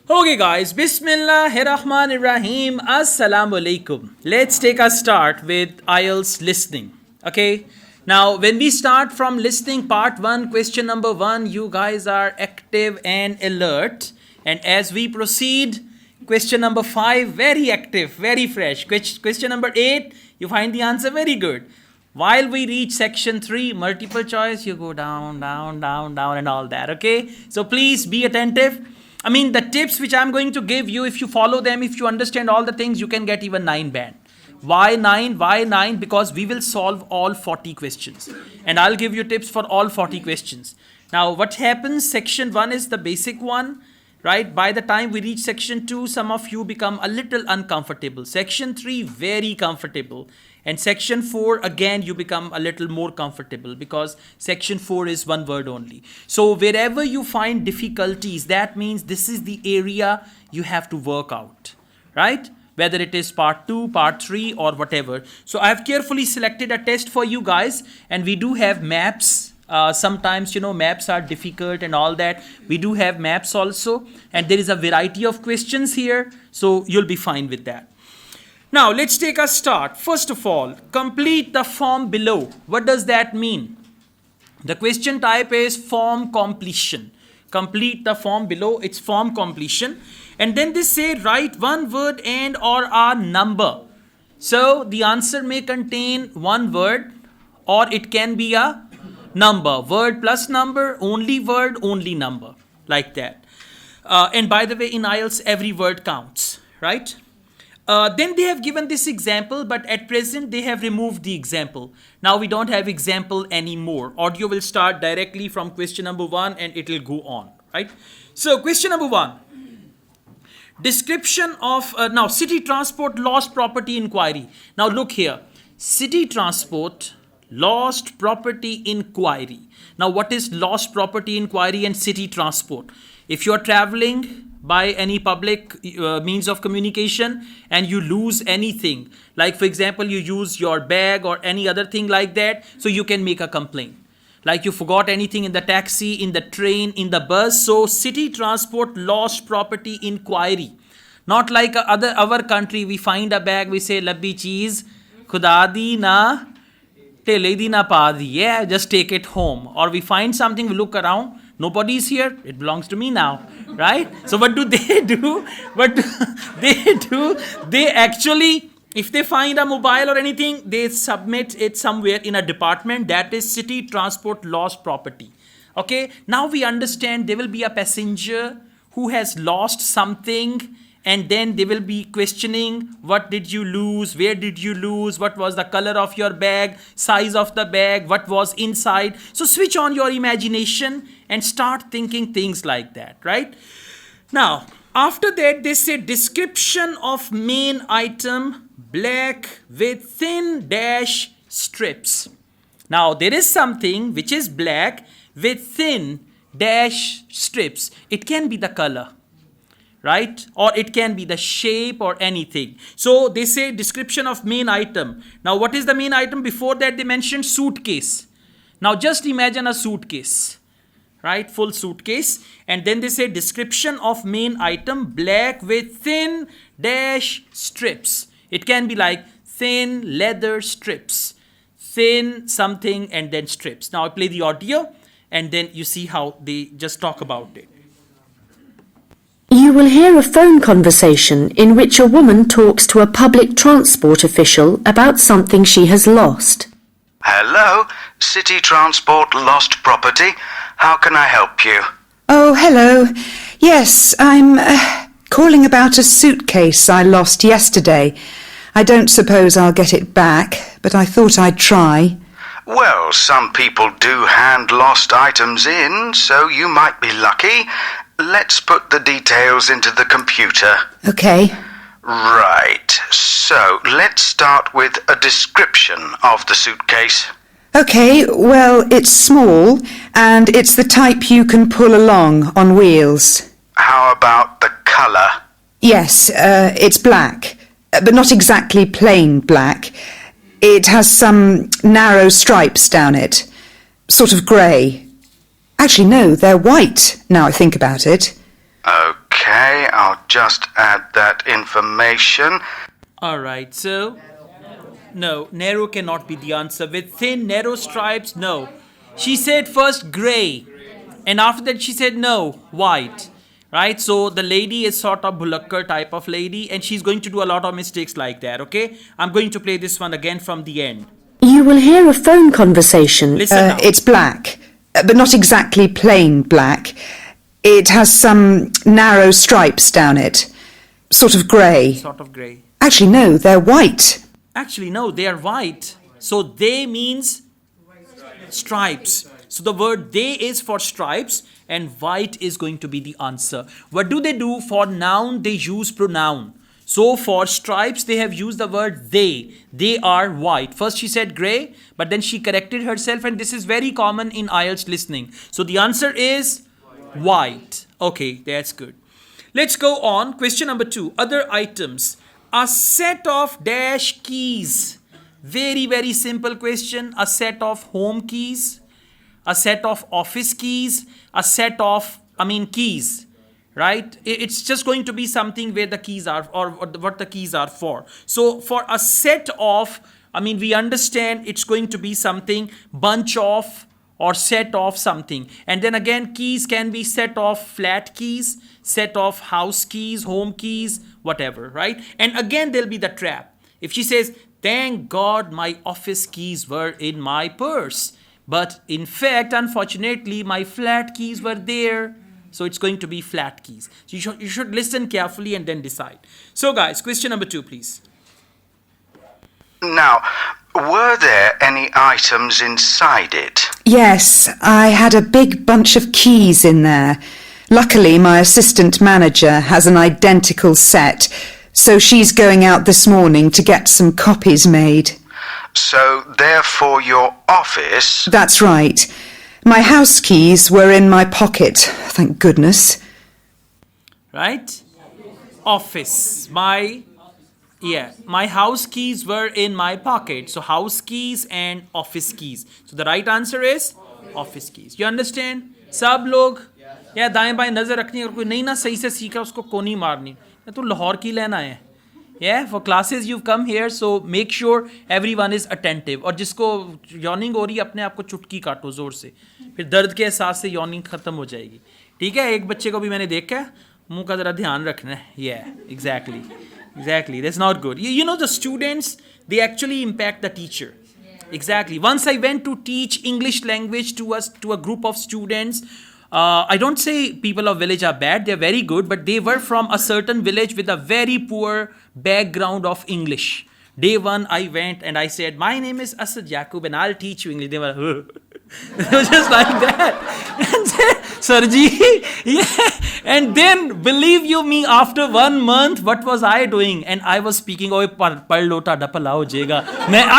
Okay guys, Bismillahirrahmanirrahim. Assalamu alaikum. Let's take a start with IELTS listening. Okay. Now when we start from listening part 1, question number 1, you guys are active and alert. And as we proceed, question number 5, very active, very fresh. Question number 8, you find the answer very good. While we reach section 3, multiple choice, you go down, down, down, down and all that. Okay. So please be attentive. I mean, the tips which I'm going to give you, if you follow them, if you understand all the things, you can get even 9 band. Why 9? Why 9? Because we will solve all 40 questions. And I'll give you tips for all 40 questions. Now, what happens? Section 1 is the basic one, right? By the time we reach section 2, some of you become a little uncomfortable. Section 3, very comfortable. And section 4, again, you become a little more comfortable because section 4 is one word only. So wherever you find difficulties, that means this is the area you have to work out, right? Whether it is part 2, part 3 or whatever. So I have carefully selected a test for you guys, and we do have maps. Sometimes, maps are difficult and all that. We do have maps also, and there is a variety of questions here. So you'll be fine with that. Now, let's take a start. First of all, complete the form below. What does that mean? The question type is form completion. Complete the form below, it's form completion. And then they say write one word and or a number. So the answer may contain one word or it can be a number. Word plus number, only word, only number. Like that. And by the way, in IELTS, every word counts, right? Then they have given this example, but at present they have removed the example. Now we don't have example anymore. Audio will start directly from question number 1 and it will go on, right? So question number 1. Description of, now city transport lost property inquiry. Now look here. City transport lost property inquiry. Now what is lost property inquiry and city transport? If you are traveling by any public means of communication and you lose anything, like for example you use your bag or any other thing like that, so you can make a complaint. Like you forgot anything in the taxi, in the train, in the bus. So city transport lost property inquiry. Not like our country, we find a bag, we say labbi cheese khuda di na tele di na pa di, yeah, just take it home. Or we find something, we look around, nobody's here, it belongs to me now, right? So what do they do? What do they do? They actually, if they find a mobile or anything, they submit it somewhere in a department. That is city transport lost property. Okay, now we understand there will be a passenger who has lost something, and then they will be questioning, what did you lose? Where did you lose? What was the color of your bag? Size of the bag? What was inside? So switch on your imagination and start thinking things like that, right? Now, after that, they say description of main item, black with thin dash strips. Now, there is something which is black with thin dash strips. It can be the color, right? Or it can be the shape or anything. So they say description of main item. Now what is the main item? Before that they mentioned suitcase. Now just imagine a suitcase, right? Full suitcase. And then they say description of main item, black with thin dash strips. It can be like thin leather strips, thin something and then strips. Now I play the audio and then you see how they just talk about it. You will hear a phone conversation in which a woman talks to a public transport official about something she has lost. Hello, City Transport lost property. How can I help you? Oh, hello. Yes, I'm calling about a suitcase I lost yesterday. I don't suppose I'll get it back, but I thought I'd try. Well, some people do hand lost items in, so you might be lucky. Let's put the details into the computer. Okay. Right, so let's start with a description of the suitcase. Okay, well, it's small, and it's the type you can pull along on wheels. How about the colour? Yes, it's black, but not exactly plain black. It has some narrow stripes down it, sort of grey. Actually, no, they're white, now I think about it. Okay, I'll just add that information. All right, so no, narrow cannot be the answer. With thin, narrow stripes, no. She said first grey, and after that she said no, white. Right? So the lady is sort of Bulakkar type of lady, and she's going to do a lot of mistakes like that, okay? I'm going to play this one again from the end. You will hear a phone conversation. Listen now. It's black, but not exactly plain black. It has some narrow stripes down it. Sort of grey. Sort of grey. Actually, no, they're white. Actually, no, they are white. So they means stripes. So the word they is for stripes and white is going to be the answer. What do they do? For noun, they use pronoun. So for stripes, they have used the word they. They are white. First she said grey, but then she corrected herself, and this is very common in IELTS listening. So the answer is white. Okay, that's good. Let's go on. Question number 2. Other items. A set of dash keys. Very, very simple question. A set of home keys. A set of office keys. A set of, keys. Right? It's just going to be something where the keys are, or what the keys are for. So for a set of, we understand it's going to be something, bunch of, or set of something. And then again, keys can be set of flat keys, set of house keys, home keys, whatever, right? And again, there'll be the trap. If she says, thank God my office keys were in my purse, but in fact, unfortunately, my flat keys were there. So it's going to be flat keys. So you should listen carefully and then decide. So guys, question number 2, please. Now, were there any items inside it? Yes, I had a big bunch of keys in there. Luckily, my assistant manager has an identical set, so she's going out this morning to get some copies made. So, therefore, your office... That's right. My house keys were in my pocket, thank goodness. Right? Office. My house keys were in my pocket. So house keys and office keys. So the right answer is office keys. You understand? सब लोग या दाएं बाएं नजर रखनी, अगर कोई नहीं ना सही से सीखा उसको कोनी मारनी. तू लाहौर की लेना है. Yeah, for classes you've come here, so make sure everyone is attentive. और जिसको yawning हो रही है अपने आप को चुटकी काटो जोर से, फिर दर्द के एहसास से yawning खत्म हो जाएगी. ठीक है? एक बच्चे को भी मैंने देखा है, मुंह का जरा ध्यान रखना है. Yeah, exactly. That's not good. You know the students, they actually impact the teacher. Exactly. Once I went to teach English language to a group of students. I don't say people of village are bad, they're very good, but they were from a certain village with a very poor background of English. Day 1, I went and I said, my name is Asad Yaqub and I'll teach you English. They were, they were just like that. And then, Sarji, yeah. And then, believe you me, after 1 month, what was I doing? And I was speaking, I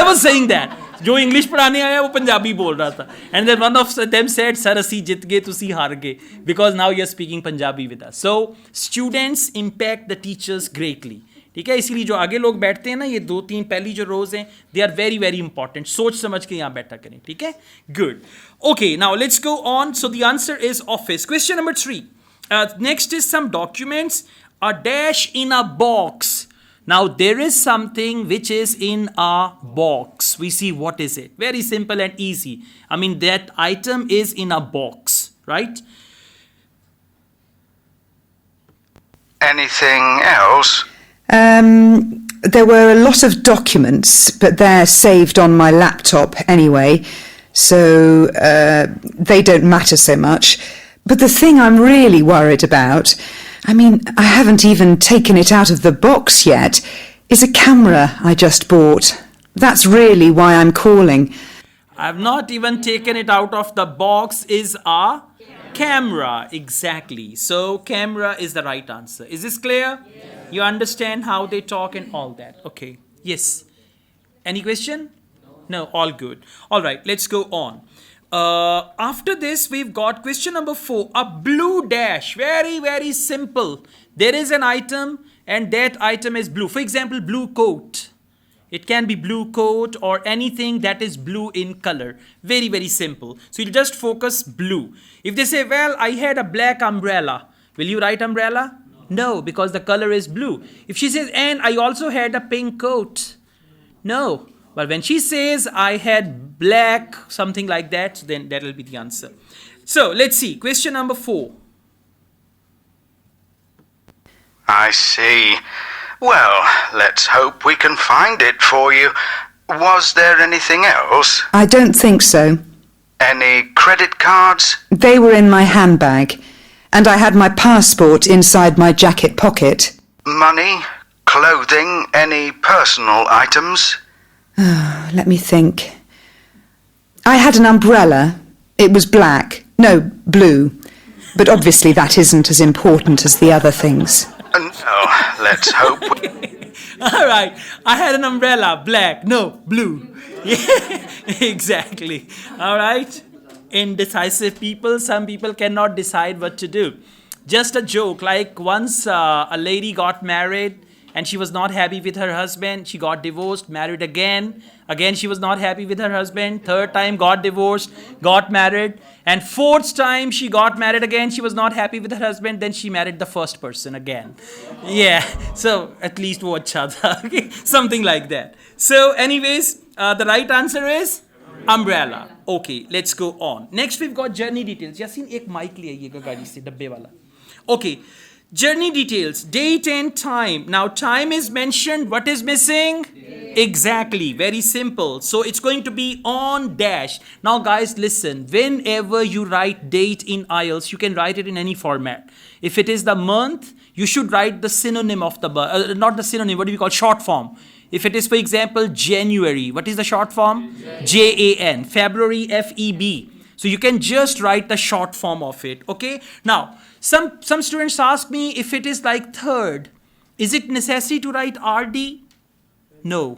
was saying that. जो English पढ़ाने आया वो पंजाबी बोल रहा था. And then one of them said, sir, असी जित गए तुसी हार गए, because now you're speaking Punjabi with us. So students impact the teachers greatly. ठीक है? इसीलिए जो आगे लोग बैठते हैं ना, ये 2-3 पहली जो रोज हैं, they are very very important. सोच समझ के यहाँ बैठा करें. ठीक है? Good. Okay, now let's go on. So the answer is office. Question number 3. Next is some documents. A dash in a box. Now there is something which is in a box. We see what is it. Very simple and easy. That item is in a box, right? Anything else? There were a lot of documents, but they're saved on my laptop anyway, so they don't matter so much. But the thing I'm really worried about, I haven't even taken it out of the box yet, is a camera I just bought. That's really why I'm calling. I've not even taken it out of the box is a camera. Exactly. So camera is the right answer. Is this clear? Yes. You understand how they talk and all that. Okay. Yes. Any question? No, all good. All right, let's go on. After this, we've got question number 4. A blue dash. Very, very simple. There is an item and that item is blue. For example, blue coat. It can be blue coat or anything that is blue in color. Very, very simple. So you just focus blue. If they say, well, I had a black umbrella. Will you write umbrella? No, because the color is blue. If she says, and I also had a pink coat. No. But when she says, I had black, something like that, then that will be the answer. So, let's see. Question number 4. I see. Well, let's hope we can find it for you. Was there anything else? I don't think so. Any credit cards? They were in my handbag, and I had my passport inside my jacket pocket. Money? Clothing? Any personal items? Let me think. I had an umbrella. It was black. No, blue. But obviously that isn't as important as the other things. No, let's hope we... All right. I had an umbrella, black. No, blue. Yeah, exactly. All right. Indecisive people, some people cannot decide what to do. Just a joke, like once a lady got married and she was not happy with her husband. She got divorced, married again. Again, she was not happy with her husband. Third time, got divorced, got married. And fourth time, she got married again. She was not happy with her husband. Then she married the first person again. Yeah, so at least wo acha tha. Okay, something like that. So anyways, the right answer is umbrella. Okay, let's go on. Next, we've got journey details. Yasin, ek mic le aiyega gaadi se, dabbe wala. Okay. Journey details, date and time. Now time is mentioned. What is missing? Date. Exactly. Very simple. So it's going to be on dash. Now guys, listen. Whenever you write date in IELTS, you can write it in any format. If it is the month, you should write the synonym of the not the synonym. What do we call short form? If it is, for example, January, what is the short form? JAN. February, FEB. So you can just write the short form of it. Okay. Now, some students ask me, if it is like third, is it necessary to write RD? No.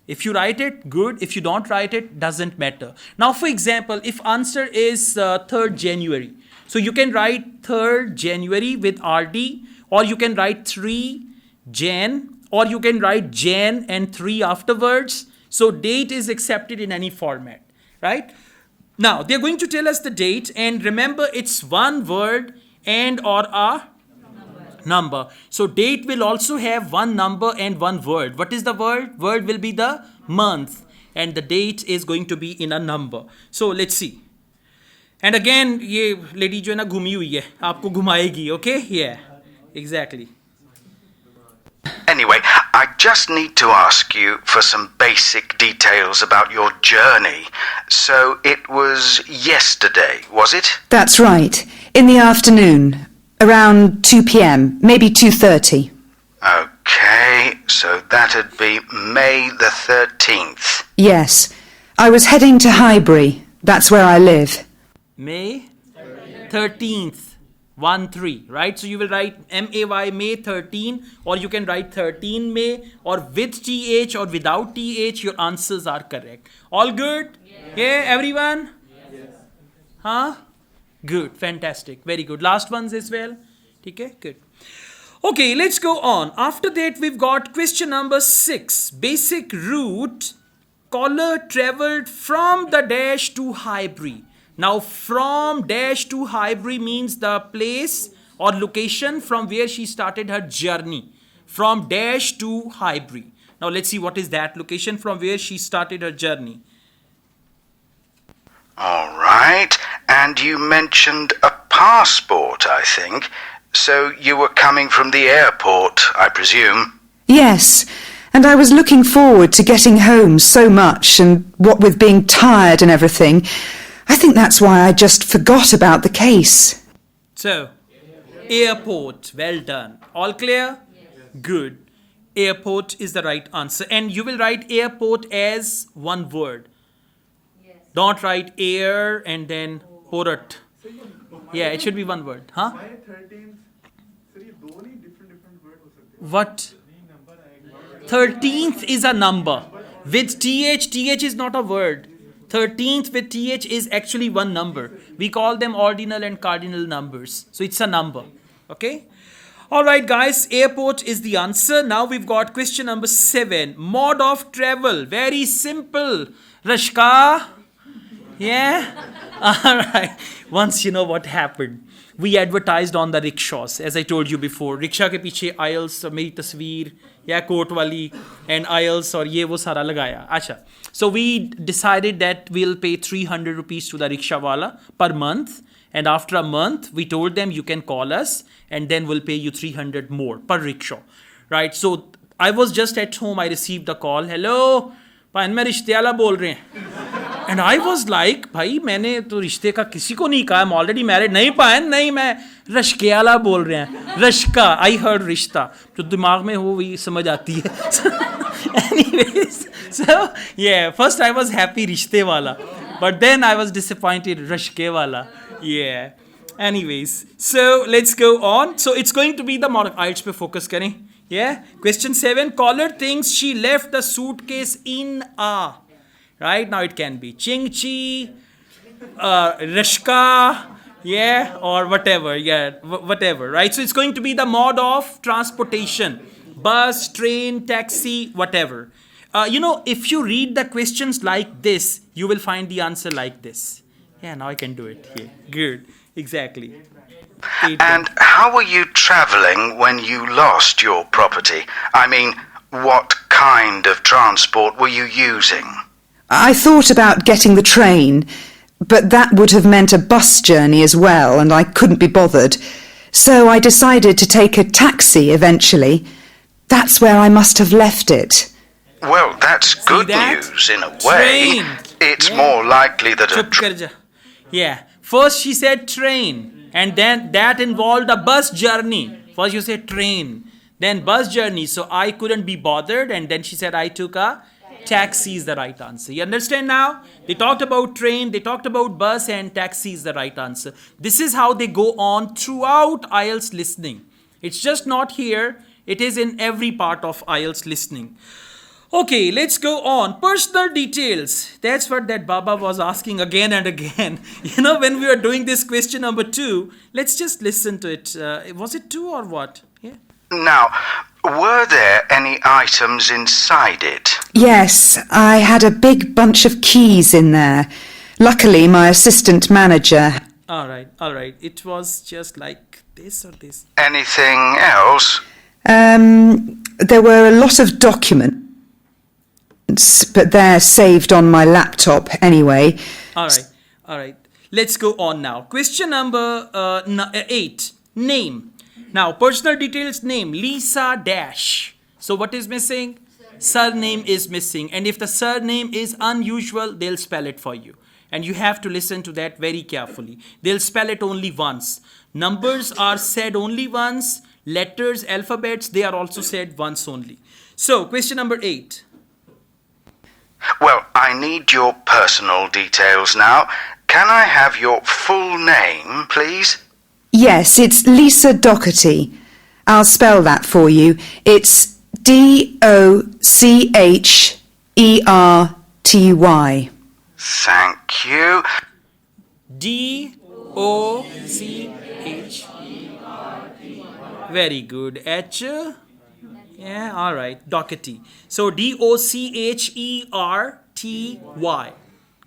If you write it, good. If you don't write it, doesn't matter. Now, for example, if answer is 3rd January, so you can write 3rd January with RD, or you can write 3 Jan, or you can write Jan and 3 afterwards. So date is accepted in any format, right? Now, they're going to tell us the date, and remember, it's one word and or a number. So date will also have one number and one word. What is the word? Word will be the month, and the date is going to be in a number. So let's see. And again, ये lady जो है ना घूमी हुई है, आपको घुमाएगी, okay? Yeah, exactly. Anyway, I just need to ask you for some basic details about your journey. So it was yesterday, was it? That's right. In the afternoon. Around 2 p.m. Maybe 2:30. Okay, so that'd be May the 13th. Yes. I was heading to Highbury. That's where I live. May 13th. 1-3, right? So you will write M-A-Y, May 13, or you can write 13 May, or with TH or without TH, your answers are correct. All good? Yes. Yeah, everyone? Yes. Huh? Good, fantastic, very good. Last ones as well? Okay, good. Okay, let's go on. After that, we've got question number 6. Basic route. Caller travelled from the dash to Highbury. Now, from dash to Highbury means the place or location from where she started her journey. From dash to Highbury. Now, let's see what is that location from where she started her journey. All right, and you mentioned a passport, I think. So you were coming from the airport, I presume? Yes, and I was looking forward to getting home so much, and what with being tired and everything, I think that's why I just forgot about the case. So, airport, well done. All clear? Good. Airport is the right answer. And you will write airport as one word. Don't write air and then port. Yeah, it should be one word. Huh? What? 13th is a number. With TH, TH is not a word. 13th with TH is actually one number. We call them ordinal and cardinal numbers. So it's a number. Okay? Alright guys, airport is the answer. Now we've got question number 7. Mode of travel. Very simple. Rashka. Yeah? All right. Once you know what happened, we advertised on the rickshaws, as I told you before. Rickshaw के पीछे IELTS और मेरी तस्वीर या coat वाली and IELTS और ये वो सारा लगाया. अच्छा. So we decided that we'll pay 300 rupees to the rickshaw wala per month. And after a month, we told them you can call us and then we'll pay you 300 more per rickshaw. Right? So I was just at home. I received a call. Hello, भाई मैं रिश्ते वाला बोल रहे हैं. And I was like, भाई मैंने तो रिश्ते का किसी को नहीं कहा. I'm already married. नहीं पायन नहीं मैं रश्के वाला बोल रहे हैं. रश्का. I heard रिश्ता. जो दिमाग में हो वही समझ आती है. Anyways, so yeah, first I was happy रिश्ते वाला, but then I was disappointed Rashke वाला. Yeah. Anyways, so let's go on. So it's going to be the model. IELTS पे focus करें. Yeah. Question 7. Caller thinks she left the suitcase in a. Right now it can be Chingchi, Rashka, yeah, or whatever, yeah, whatever, right? So it's going to be the mode of transportation: bus, train, taxi, whatever. If you read the questions like this, you will find the answer like this. Yeah, now I can do it. Yeah, good, exactly. And how were you travelling when you lost your property? I mean, what kind of transport were you using? I thought about getting the train, but that would have meant a bus journey as well, and I couldn't be bothered. So I decided to take a taxi eventually. That's where I must have left it. Well, that's good news in a way. Train. It's more likely that Yeah. First she said train, and then that involved a bus journey. First you said train, then bus journey. So I couldn't be bothered, and then she said I took a taxi is the right answer. You understand now? They talked about train, they talked about bus, and taxi is the right answer. This is how they go on throughout IELTS listening. It's just not here. It is in every part of IELTS listening. Okay, let's go on. Personal details. That's what that Baba was asking again and again. When we were doing this question number 2, let's just listen to it. Was it 2 or what? Yeah. Now, were there any items inside it? Yes, I had a big bunch of keys in there. Luckily, my assistant manager... All right. It was just like this or this. Anything else? There were a lot of documents, but they're saved on my laptop anyway. All right. Let's go on now. Question number 8. Name. Now, personal details, name, Lisa Dash. So what is missing? Surname is missing. And if the surname is unusual, they'll spell it for you. And you have to listen to that very carefully. They'll spell it only once. Numbers are said only once. Letters, alphabets, they are also said once only. So, question number 8. Well, I need your personal details now. Can I have your full name, please? Yes, it's Lisa Doherty. I'll spell that for you. It's Doccherty. Thank you. Docch. Very good. H. Yeah, all right. Doherty. So Doccherty.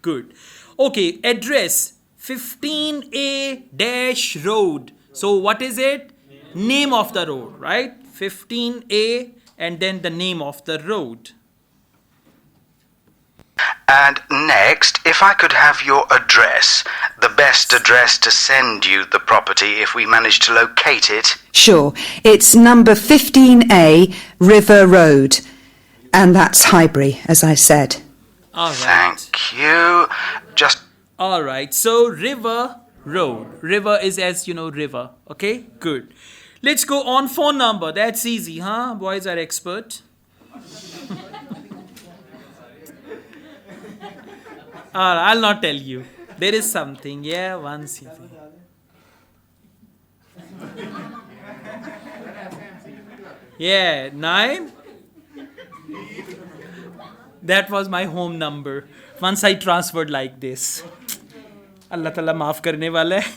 Good. Okay, address 15A- road. So what is it? Name of the road, right? 15A and then the name of the road. And next, if I could have your address, the best address to send you the property if we manage to locate it. Sure, it's number 15A, River Road. And that's Highbury, as I said. All right. Thank you. All right. So River Road. River is, as you know, river. Okay, good. Let's go on. Phone number. That's easy, huh? Boys are expert. I'll not tell you. There is something. Yeah, once. Yeah, 9. That was my home number. Once I transferred like this. Allah Ta'ala maaf karne wala hai.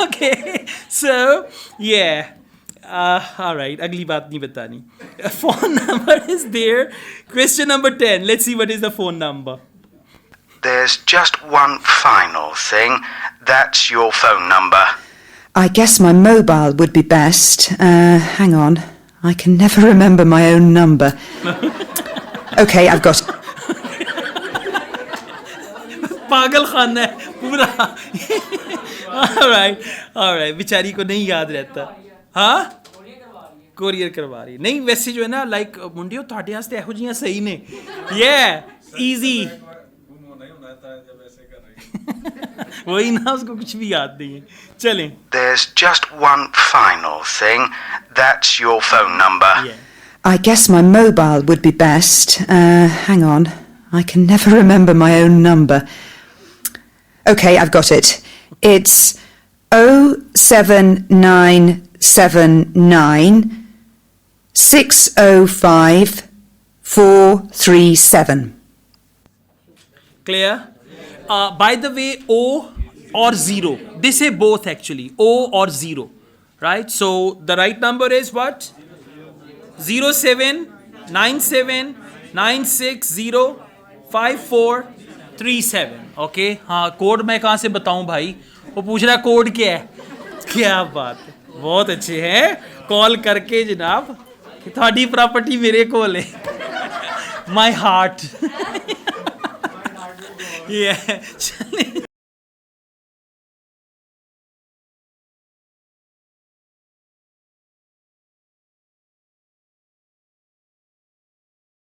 Okay, so yeah. All right, agli baat nahi batani. Phone number is there. Question number 10. Let's see what is the phone number. There's just one final thing. That's your phone number. I guess my mobile would be best. Hang on. I can never remember my own number. Okay, I've got it. पागल खाना है पूरा alright बेचारी को नहीं याद रहता हाँ कोरियर करवा रही नहीं वैसे जो है ना लाइक मुंडियो ਤੁਹਾਡੇ ਵਾਸਤੇ ਇਹੋ ਜੀਆਂ ਸਹੀ ਨੇ ईजी वही ना उसको कुछ भी याद नहीं है चलें There's just one final thing. That's your phone number. I guess my mobile would be best. Hang on. I can never remember my own number. Okay, I've got it. It's 07979 605 437. Clear? By the way, O or 0. They say both actually. O or 0. Right? So the right number is what? 079796054337. Okay? हाँ code मैं कहाँ से बताऊँ भाई वो पूछ रहा code क्या है क्या बात है बहुत अच्छे हैं कॉल करके जनाब थोड़ी प्रॉपर्टी मेरे को ले माई हार्ट चलिए